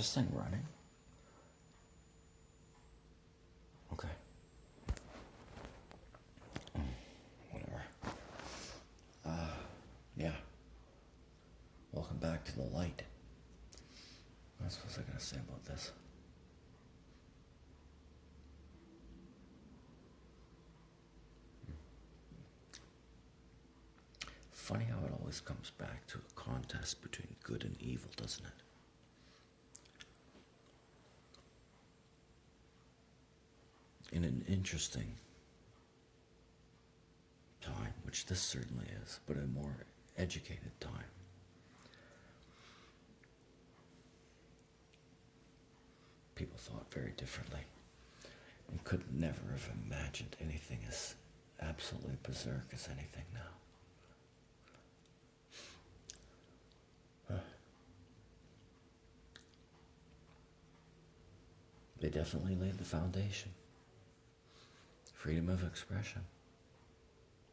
this thing running? Okay. Whatever. Yeah. Welcome back to the light. What was I going to say about this? Funny how it always comes back to a contest between good and evil, doesn't it? In an interesting time, which this certainly is, but a more educated time. People thought very differently and could never have imagined anything as absolutely berserk as anything now. They definitely laid the foundation. Freedom of expression,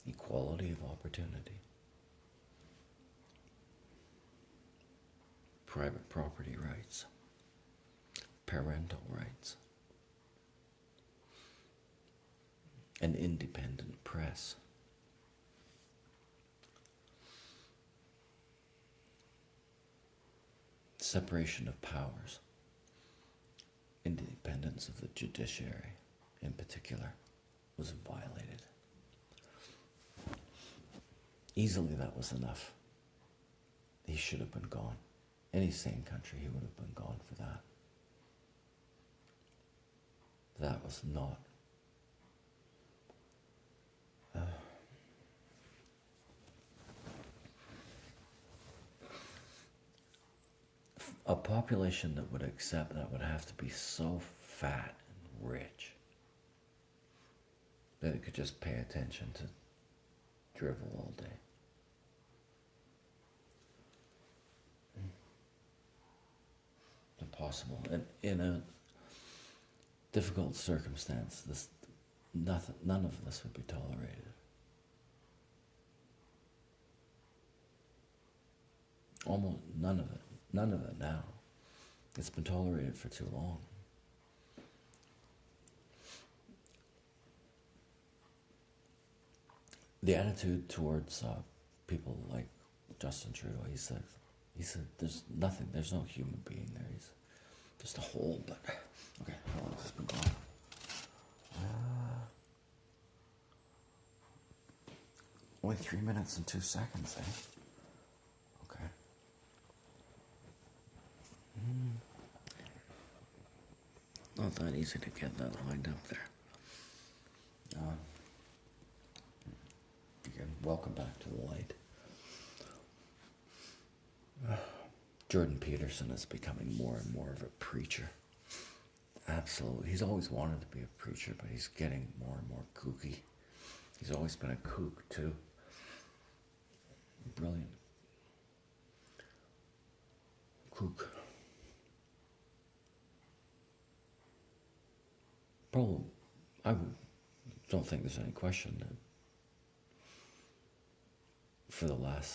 equality of opportunity, private property rights, parental rights, an independent press. Separation of powers, independence of the judiciary in particular was violated. Easily that was enough. He should have been gone. Any sane country, he would have been gone for that. That was not. A population that would accept that would have to be so fat and rich that it could just pay attention to drivel all day. Impossible. And in a difficult circumstance, none of this would be tolerated. Almost none of it. None of it now. It's been tolerated for too long. The attitude towards people like Justin Trudeau, he said there's nothing, there's no human being there. He's just a hole, but okay, how long has this been gone? Only 3 minutes and 2 seconds, eh? Okay. Not that easy to get that lined up there. Again, welcome back to the light. Jordan Peterson is becoming more and more of a preacher. Absolutely. He's always wanted to be a preacher, but he's getting more and more kooky. He's always been a kook, too. Brilliant. Kook. Probably, I don't think there's any question that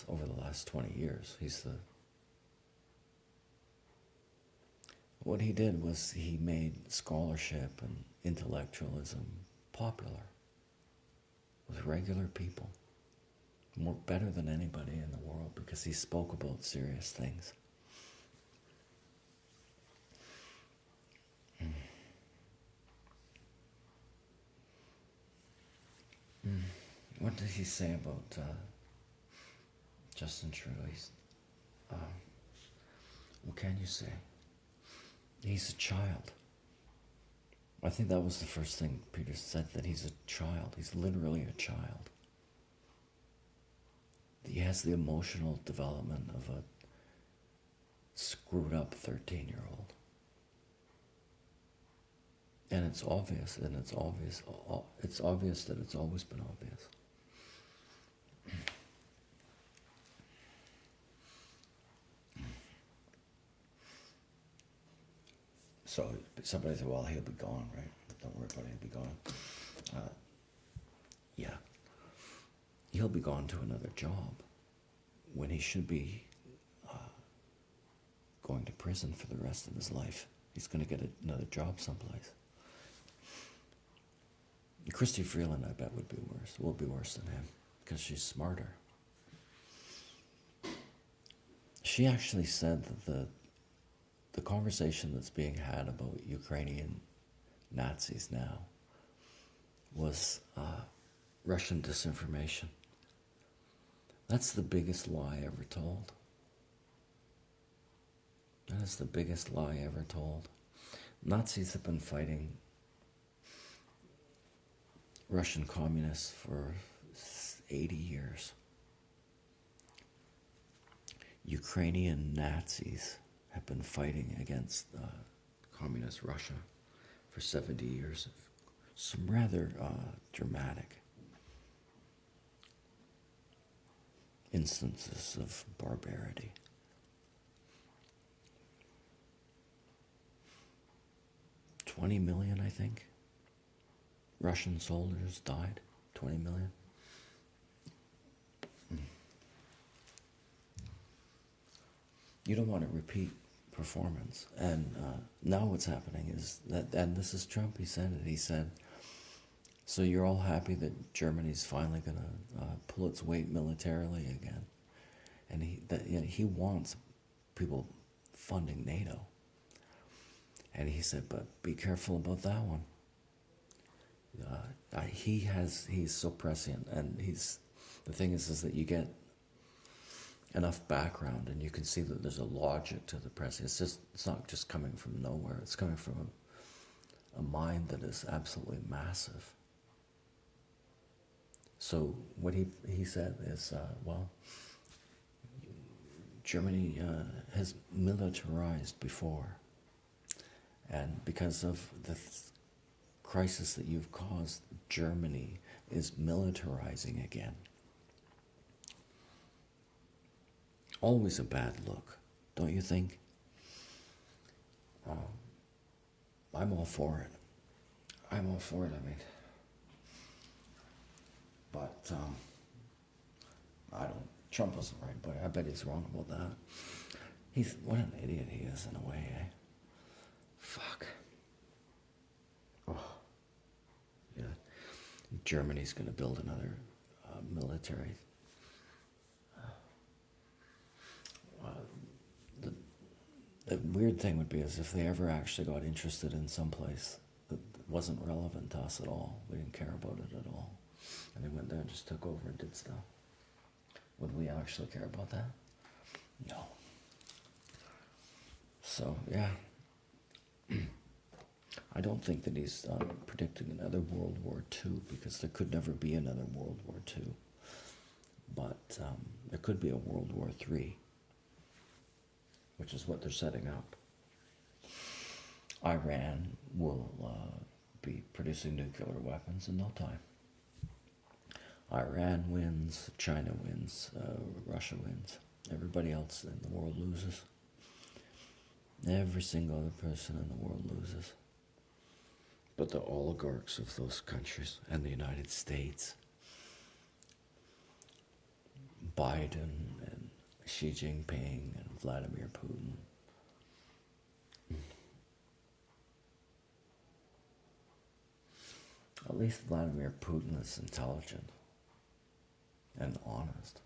over the last 20 years, what he did was he made scholarship and intellectualism popular with regular people, better than anybody in the world, because he spoke about serious things. What did he say about Justin Trudeau? What can you say? He's a child. I think that was the first thing Peter said, that he's a child. He's literally a child. He has the emotional development of a screwed up 13-year-old. And it's obvious that it's always been obvious. So somebody said, well, he'll be gone, right? Don't worry about it, he'll be gone. Yeah. He'll be gone to another job when he should be going to prison. prison for the rest of his life. He's going to get another job someplace. Christy Freeland, I bet, will be worse than him, because she's smarter. She actually said that the conversation that's being had about Ukrainian Nazis now was Russian disinformation. That's the biggest lie ever told. That is the biggest lie ever told. Nazis have been fighting Russian communists for 80 years. Ukrainian Nazis have been fighting against communist Russia for 70 years. Some rather dramatic instances of barbarity. $20 million, I think, Russian soldiers died. 20 million. You don't want to repeat performance. And now what's happening is that, and this is Trump, he said it, he said, so you're all happy that Germany's finally going to pull its weight militarily again. And he wants people funding NATO. And he said, but be careful about that one. He's so prescient, and the thing is that you get enough background and you can see that there's a logic to the prescience. It's not just coming from nowhere, it's coming from a mind that is absolutely massive. So what he said is, well, Germany has militarized before, and because of the crisis that you've caused, Germany is militarizing again. Always a bad look, don't you think? I'm all for it. I'm all for it, I mean. But, I don't, Trump wasn't right, but I bet he's wrong about that. What an idiot he is in a way, eh? Fuck. Oh. Yeah. Germany's going to build another military. The weird thing would be is if they ever actually got interested in some place that wasn't relevant to us at all. We didn't care about it at all. And they went there and just took over and did stuff. Would we actually care about that? No. So, yeah. I don't think that he's predicting another World War II, because there could never be another World War II. But there could be a World War III, which is what they're setting up. Iran will be producing nuclear weapons in no time. Iran wins, China wins, Russia wins. Everybody else in the world loses. Every single other person in the world loses. But the oligarchs of those countries and the United States, Biden and Xi Jinping and Vladimir Putin, at least Vladimir Putin is intelligent and honest.